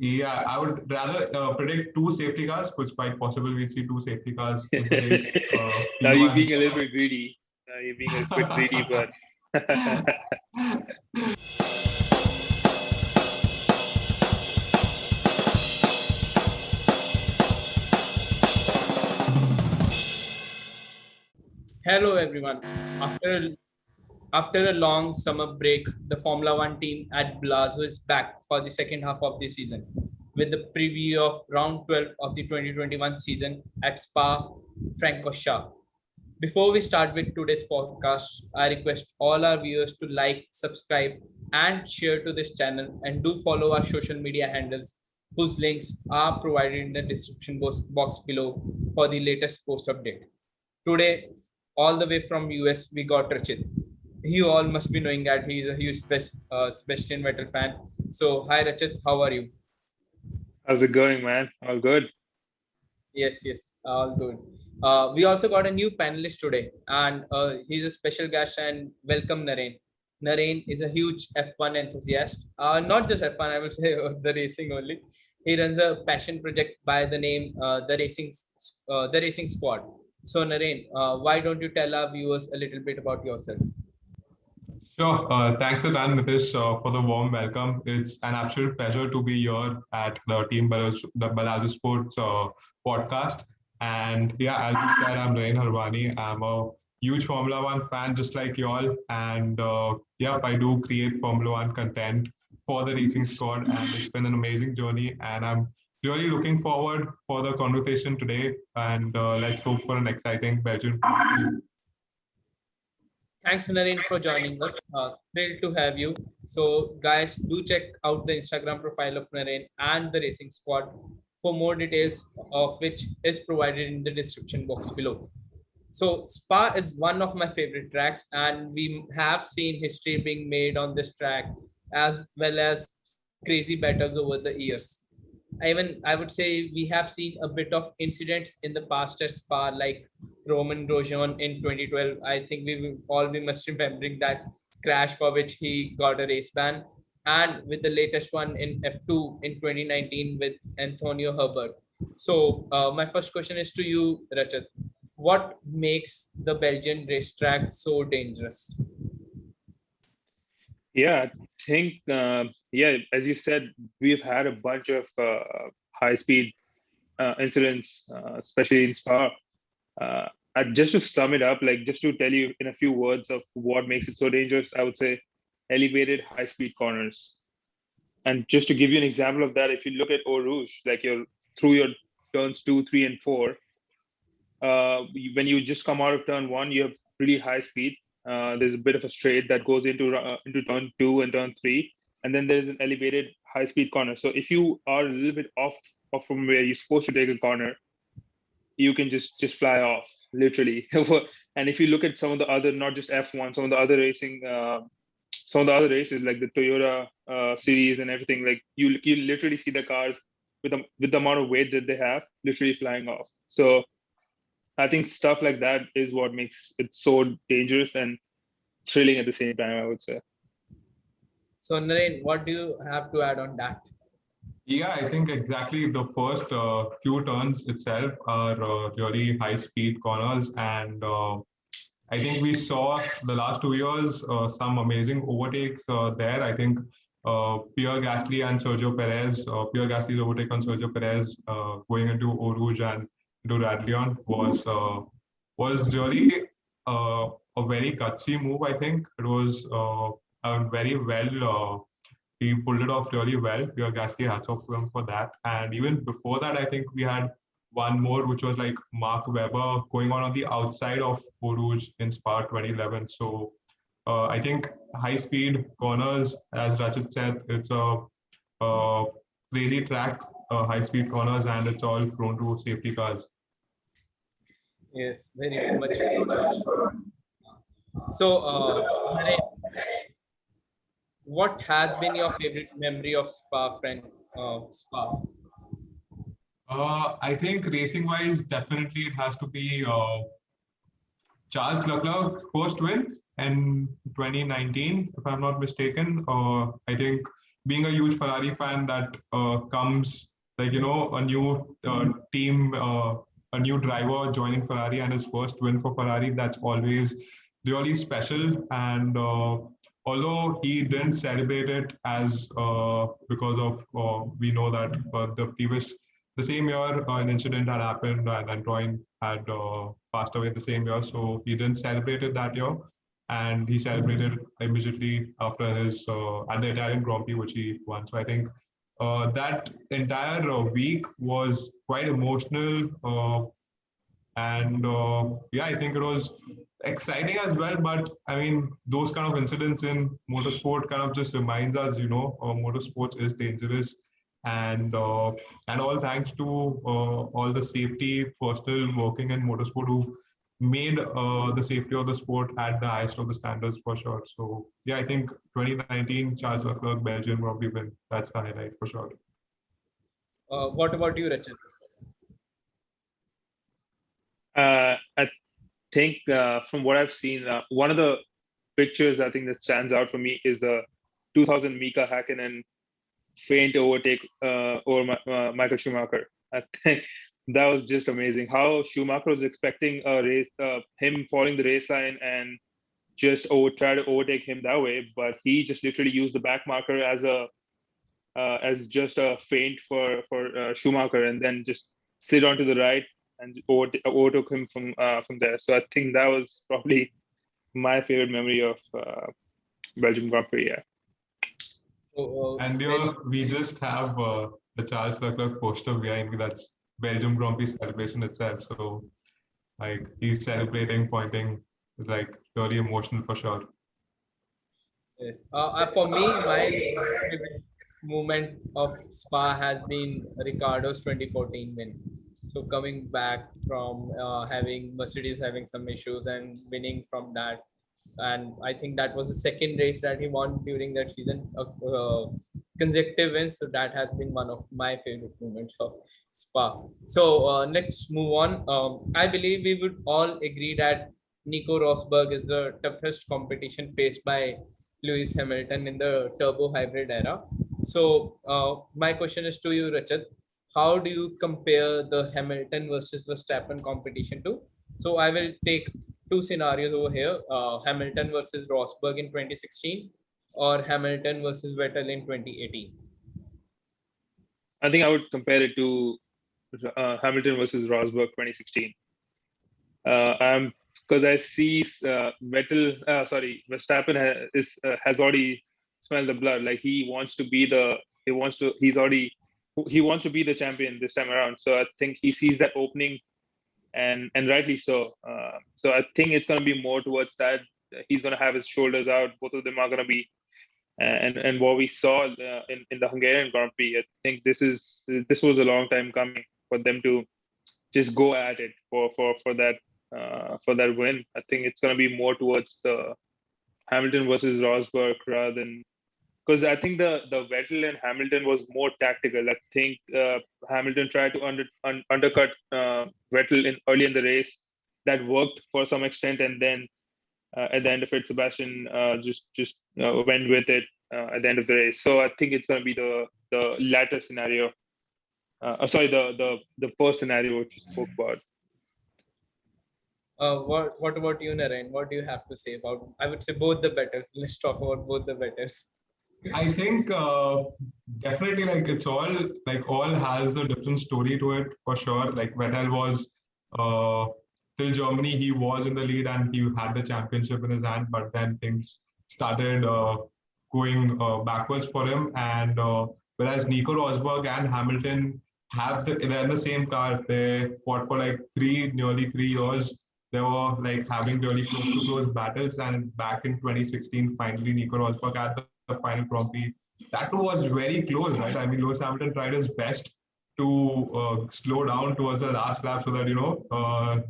Yeah, I would rather predict two safety cars, which quite possible we see two safety cars in the race. Now you're P1. being a little bit greedy. Now you're being a bit greedy, but Hello everyone. After after a long summer break, the Formula One team at Ballazo is back for the second half of the season with the preview of round 12 of the 2021 season at Spa-Francorchamps. Before we start with today's podcast, I request all our viewers to like, subscribe, and share to this channel, and do follow our social media handles whose links are provided in the description box below for the latest sports update. Today, all the way from US, we got Rachit. You all must be knowing that he is a huge Sebastian Vettel fan. So, hi Rachit, how are you? how's it going, man? All good. Yes, all good. We also got a new panelist today, and he's a special guest. And welcome, Naren. Naren is a huge F1 enthusiast. Not just F1, I would say the racing only. He runs a passion project by the name the Racing Squad. So, Naren, why don't you tell our viewers a little bit about yourself? Sure. Thanks a ton, Nitish, for the warm welcome. It's an absolute pleasure to be here at the the Ballazo Sports podcast. And yeah, as you said, I'm Naren Harwani. I'm a huge Formula One fan, just like y'all. And yeah, I do create Formula One content for the Racing Squad, and it's been an amazing journey. And I'm really looking forward for the conversation today. And let's hope for an exciting Belgian. Thanks, Naren, for joining us. Thrilled to have you. So, guys, do check out the Instagram profile of Naren and the Racing Squad for more details, of which is provided in the description box below. So, Spa is one of my favorite tracks, and we have seen history being made on this track as well as crazy battles over the years. Even I would say we have seen a bit of incidents in the past at Spa, like Roman Grosjean in 2012. I think we must remembering that crash for which he got a race ban, and with the latest one in F2 in 2019 with Antonio Herbert. So my first question is to you, Rachit. What makes the Belgian racetrack so dangerous? Yeah, I think, yeah, as you said, we've had a bunch of high-speed incidents, especially in Spa. Just to sum it up, like just to tell you in a few words of what makes it so dangerous, I would say elevated high-speed corners. And just to give you an example of that, if you look at Eau Rouge, like through your turns 2, 3, and 4, when you just come out of turn 1, you have pretty high speed. There's a bit of a straight that goes into turn 2 and turn 3, and then there's an elevated high speed corner. So if you are a little bit off from where you're supposed to take a corner, you can just fly off, literally. And if you look at some of the other, not just F1, some of the other racing, some of the other races like the Toyota series and everything, like you literally see the cars with the amount of weight that they have literally flying off. So I think stuff like that is what makes it so dangerous and thrilling at the same time, I would say. So, Naren, what do you have to add on that? Yeah, I think exactly the first few turns itself are really high speed corners. And I think we saw the last 2 years some amazing overtakes there. I think Pierre Gasly and Sergio Perez, Pierre Gasly's overtake on Sergio Perez going into Eau Rouge and into Radlion was really a very gutsy move. I think it was very well. He pulled it off really well. Pierre Gasly, hats off to him for that. And even before that, I think we had one more, which was like Mark Webber going on the outside of Eau Rouge in Spa 2011. So I think high-speed corners, as Rachit said, it's a crazy track, high-speed corners, and it's all prone to safety cars. Yes, very much. So, Naren, what has been your favorite memory of Spa? I think racing-wise, definitely it has to be Charles Leclerc first win in 2019, if I'm not mistaken. I think being a huge Ferrari fan, that comes like, you know, a new team, a new driver joining Ferrari and his first win for Ferrari. That's always really special. And although he didn't celebrate it as because of we know that the same year an incident had happened, and Roy had passed away the same year, so he didn't celebrate it that year, and he celebrated immediately after his at the Italian Grand Prix, which he won. So I think that entire week was quite emotional, and yeah, I think it was exciting as well. But I mean, those kind of incidents in motorsport kind of just reminds us, you know, motorsports is dangerous, and all thanks to all the safety personnel working in motorsport who made the safety of the sport at the highest of the standards for sure. So yeah, I think 2019 Charles Leclerc Belgian Grand Prix win, that's the highlight for sure. What about you, Rachit? I think from what I've seen, one of the pictures I think that stands out for me is the 2000 Mika Hakkinen faint overtake over Michael Schumacher. I think that was just amazing. How Schumacher was expecting a race, him following the race line and just try to overtake him that way, but he just literally used the back marker as just a feint for Schumacher, and then just slid onto the right and overtook him from there. So I think that was probably my favorite memory of Belgium Grand Prix. Yeah. And we just have the Charles Leclerc poster behind me. That's Belgium Grand Prix celebration itself. So like he's celebrating, pointing, like really emotional for sure. Yes. For me, my favorite moment of Spa has been Ricardo's 2014 win. So coming back from having Mercedes having some issues and winning from that, and I think that was the second race that he won during that season, consecutive wins. So that has been one of my favorite moments of Spa. So let's move on. I believe we would all agree that Nico Rosberg is the toughest competition faced by Lewis Hamilton in the turbo hybrid era. So my question is to you, Rachit. How do you compare the Hamilton versus Verstappen competition to? So I will take two scenarios over here: Hamilton versus Rosberg in 2016, or Hamilton versus Vettel in 2018. I think I would compare it to Hamilton versus Rosberg 2016. Because I see Verstappen has already smelled the blood. Like he wants to be the champion this time around. So I think he sees that opening, and rightly so. So I think it's going to be more towards that. He's going to have his shoulders out. Both of them are going to be, and what we saw in the Hungarian Grand Prix, I think this was a long time coming for them to just go at it for that win. I think it's going to be more towards the Hamilton versus Rosberg rather than, because I think the Vettel and Hamilton was more tactical. I think Hamilton tried to undercut Vettel early in the race. That worked for some extent, and then at the end of it, Sebastian just went with it at the end of the race. So I think it's going to be the latter scenario. The first scenario which you spoke about. What about you, Naren? What do you have to say about? I would say both the battles. Let's talk about both the battles. I think definitely, like it's all has a different story to it for sure. Like Vettel was till Germany, he was in the lead and he had the championship in his hand, but then things started going backwards for him. And whereas Nico Rosberg and Hamilton they're in the same car. They fought for like nearly 3 years. They were like having really close battles, and back in 2016, finally Nico Rosberg had the final Grand Prix. That too was very close, right? I mean, Lewis Hamilton tried his best to slow down towards the last lap so that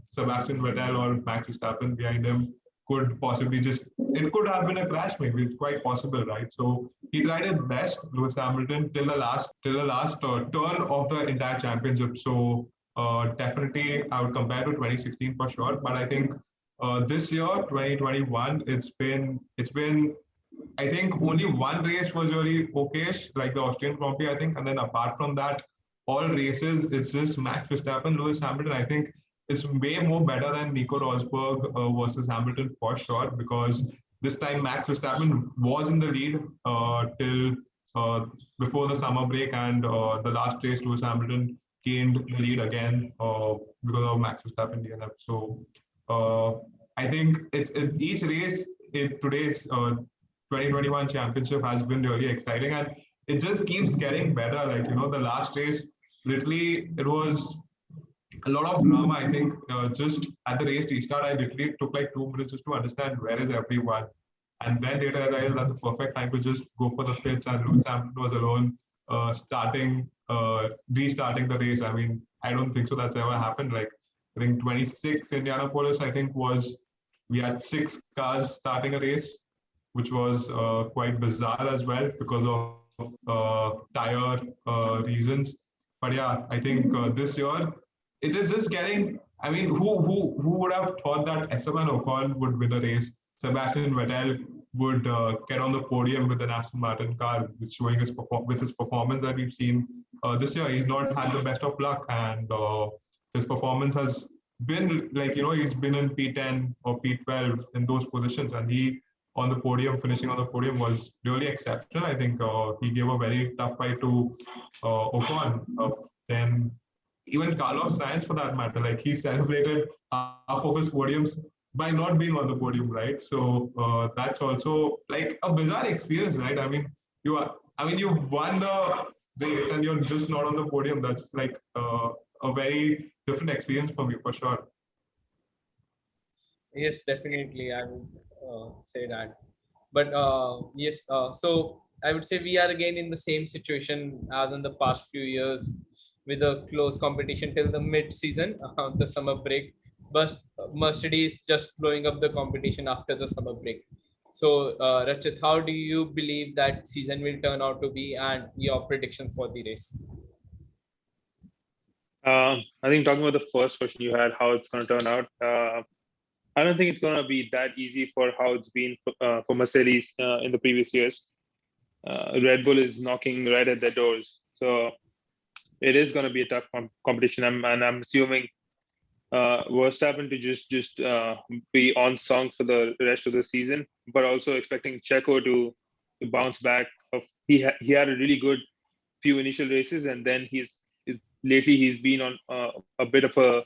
Sebastian Vettel or Max Verstappen behind him could possibly it could have been a crash, maybe. It's quite possible, right? So he tried his best, Lewis Hamilton, till the last turn of the entire championship. So definitely I would compare to 2016 for sure. But I think this year, 2021, it's been I think only one race was really okayish, like the Austrian Grand Prix, I think. And then apart from that, all races, it's just Max Verstappen, Lewis Hamilton. I think it's way more better than Nico Rosberg versus Hamilton for sure, because this time Max Verstappen was in the lead till before the summer break, and the last race, Lewis Hamilton gained the lead again because of Max Verstappen DNF. So I think each race in today's 2021 championship has been really exciting, and it just keeps getting better. Like, the last race, literally, it was a lot of drama. I think just at the race restart, I literally took like 2 minutes just to understand where is everyone. And then later I realized that's a perfect time to just go for the pits, and Lewis Hamilton was alone restarting the race. I mean, I don't think so that's ever happened. Like, I think 26 Indianapolis, I think we had 6 cars starting a race, which was quite bizarre as well because of tire reasons. But yeah, I think this year it's just getting. I mean, who would have thought that Esteban Ocon would win a race? Sebastian Vettel would get on the podium with an Aston Martin car, showing with his performance that we've seen this year. He's not had the best of luck, and his performance has been like, he's been in P10 or P12 in those positions, and he on the podium, finishing on the podium, was really exceptional. I think he gave a very tough fight to Ocon. Then even Carlos Sainz, for that matter, like, he celebrated half of his podiums by not being on the podium, right? So that's also like a bizarre experience, right? I mean, you've won the race and you're just not on the podium. That's like a very different experience for me, for sure. Yes, definitely. I would say that. But yes, so I would say we are again in the same situation as in the past few years, with a close competition till the mid-season, the summer break. But Mercedes just blowing up the competition after the summer break. So, Rachit, how do you believe that season will turn out to be, and your predictions for the race? I think talking about the first question you had, how it's going to turn out, I don't think it's going to be that easy for how it's been for Mercedes in the previous years. Red Bull is knocking right at their doors. So it is going to be a tough competition. And I'm assuming Verstappen to just be on song for the rest of the season, but also expecting Checo to bounce back. He had a really good few initial races, and then lately he's been on a bit of a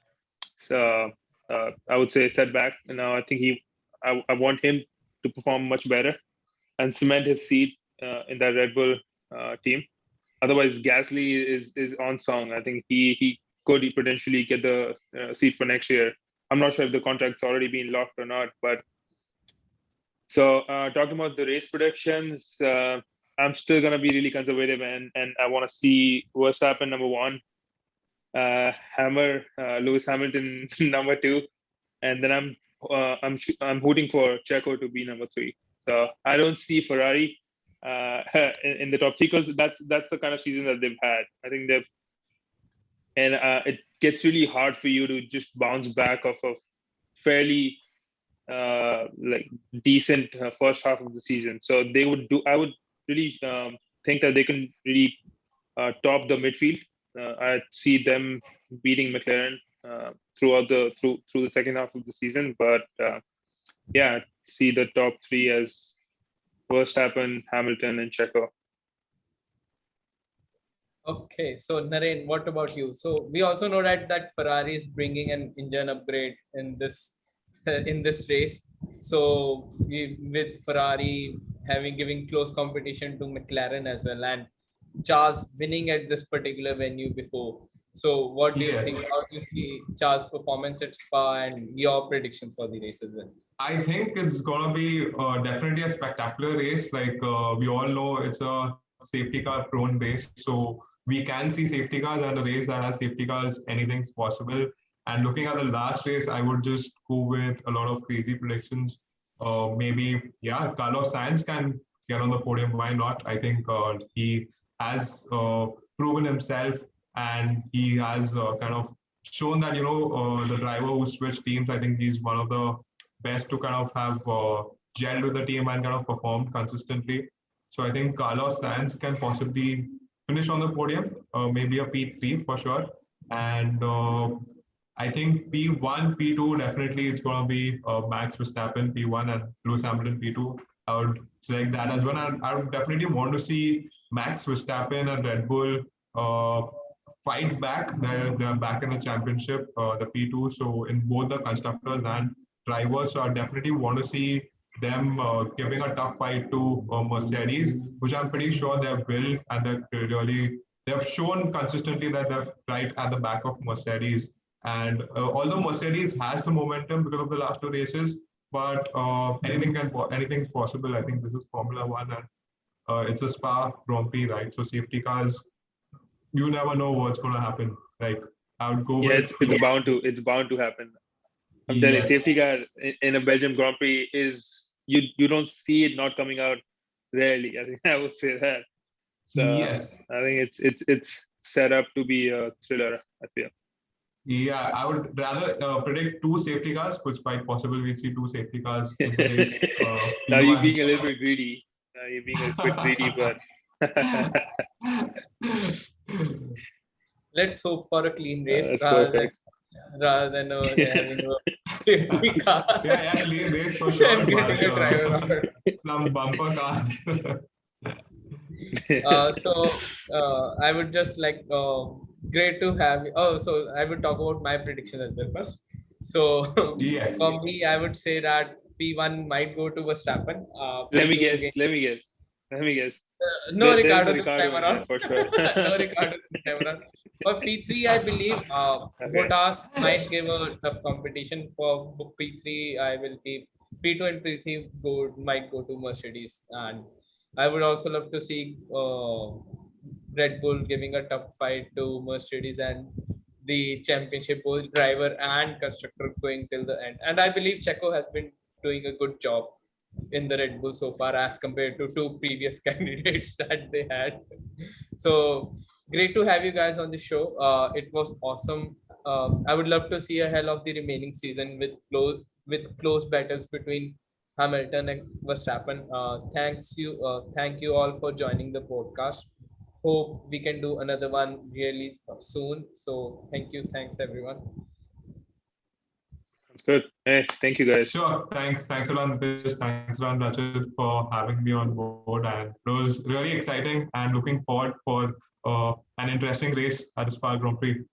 I would say setback. And now I think I want him to perform much better and cement his seat in that Red Bull team. Otherwise, Gasly is on song. I think he could potentially get the seat for next year. I'm not sure if the contract's already been locked or not. But so talking about the race predictions, I'm still gonna be really conservative, and I want to see Verstappen number 1, hammer Lewis Hamilton number 2, and then I'm hooting for Checo to be number 3. So I don't see Ferrari in the top 3, because that's the kind of season that they've had. I think it gets really hard for you to just bounce back off of fairly like decent first half of the season. So I would really think that they can really top the midfield. I see them beating McLaren through the second half of the season, but yeah, see the top 3 as Verstappen, Hamilton, and Checo. Okay, so Naren, what about you? So we also know that Ferrari is bringing an engine upgrade in this race. So with Ferrari giving close competition to McLaren as well, and Charles winning at this particular venue before. So what do you think? How do you see Charles' performance at Spa, and your predictions for the race as well? I think it's gonna be definitely a spectacular race. Like we all know, it's a safety car prone race, so we can see safety cars, and a race that has safety cars, anything's possible. And looking at the last race, I would just go with a lot of crazy predictions. Maybe, yeah, Carlos Sainz can get on the podium. Why not? I think he has proven himself, and he has kind of shown that, the driver who switched teams, I think he's one of the best to kind of have gelled with the team and kind of performed consistently. So I think Carlos Sainz can possibly finish on the podium, maybe a P3 for sure. And I think P1, P2, definitely it's going to be Max Verstappen P1 and Lewis Hamilton P2. I would select that as well. And I would definitely want to see Max Verstappen and Red Bull fight back. They're back in the championship, the P2. So in both the constructors and drivers, so I definitely want to see them giving a tough fight to Mercedes, which I'm pretty sure they will, and they've shown consistently that they're right at the back of Mercedes. And although Mercedes has the momentum because of the last two races, but anything's possible. I think this is Formula One, and it's a Spa Grand Prix, right? So safety cars, you never know what's going to happen. Like I would go with it's bound to happen. I'm telling you, safety car in a Belgian Grand Prix is you don't see it not coming out rarely. I think I would say that. So, yes, I think it's set up to be a thriller, I feel. Yeah, I would rather predict two safety cars, which quite possible we'll see two safety cars in the race. Now you're being a little bit greedy. You're being a bit greedy, but let's hope for a clean race rather than having a safety car. Yeah, clean race for sure. And getting a driver some bumper cars. I would just like great to have you. Oh, so I would talk about my prediction as well first. So yes. For me, I would say that P1 might go to Verstappen. Let me guess. No Ricardo this time around. For sure. No Ricardo this time around. For P3, I believe Bottas might give a tough competition. For P3, I will keep P2 and P3 might go to Mercedes, and I would also love to see Red Bull giving a tough fight to Mercedes and the championship, both driver and constructor, going till the end. And I believe Checo has been doing a good job in the Red Bull so far as compared to two previous candidates that they had. So great to have you guys on the show. It was awesome. I would love to see a hell of the remaining season with close battles between Hamilton and Verstappen. Thank you all for joining the podcast. Hope we can do another one really soon. So thanks everyone. That's good. Hey, thank you guys. Sure, thanks a lot, Nitish. Thanks a lot, Rachit, for having me on board, and it was really exciting and looking forward for an interesting race at the Spa Grand Prix.